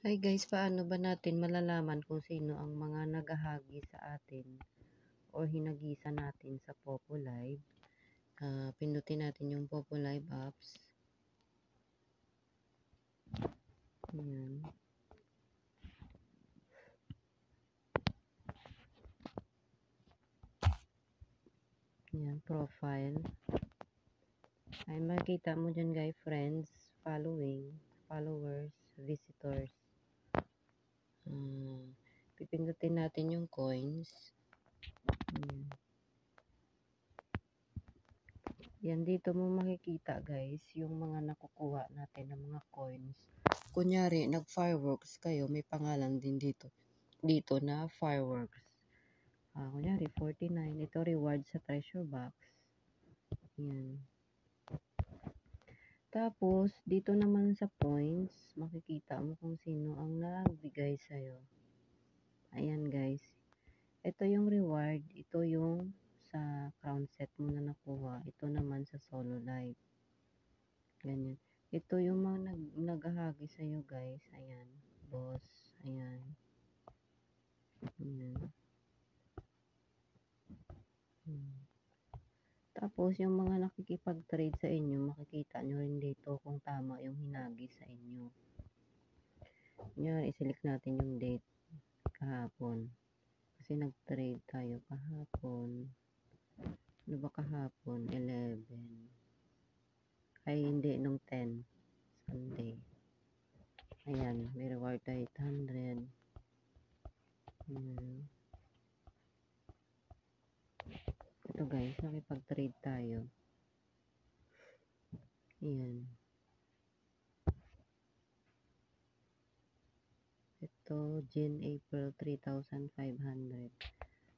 Hi guys, paano ba natin malalaman kung sino ang mga naghahagi sa atin o hinagisa natin sa Popo Live? Pindutin natin yung Popo Live apps. Ayan. Ayan, profile. Ay, makikita mo dyan guys, friends, followers, visitors. Pipindutin natin yung coins. Ayan. Yan, dito mo makikita guys, yung mga nakukuha natin ng mga coins. Kunyari, nag-fireworks kayo, may pangalan din dito. Dito na fireworks. Kunyari, 49. Ito, reward sa treasure box. Yan. Tapos, dito naman sa points, makikita mo kung sino ang nagbigay sa'yo. Ayan guys. Ito yung reward. Ito yung sa crown set mo na nakuha. Ito naman sa solo live. Ganyan. Ito yung mga naghahagi sa'yo guys. Ayan. Boss. Ayan. Ayan. Tapos, yung mga nakikipag-trade sa inyo, makikita nyo rin dito kung tama yung hinagi sa inyo. Yan, i-select natin yung date kahapon. Kasi nag-trade tayo kahapon. Ano ba kahapon? 11. Ay, hindi, nung 10. Sunday. Ayan, may reward tayo 800. Ayan. Ito guys, nakipag-trade tayo. Ayan. Ito, April 3,500.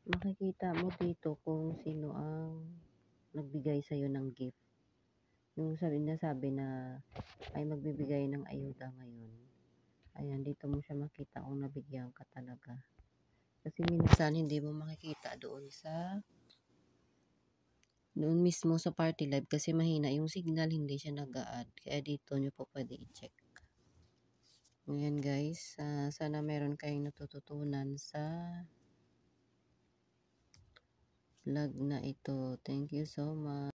Makikita mo dito kung sino ang nagbigay sa'yo ng gift. Yung nasabi na ay magbibigay ng ayuda ngayon. Ayan, dito mo siya makita kung nabigyan ka talaga. Kasi minsan hindi mo makikita doon mismo sa party live kasi mahina yung signal, hindi siya nag-a-add. Kaya dito nyo po pwede i-check. Ayan guys, sana meron kayong natututunan sa vlog na ito. Thank you so much.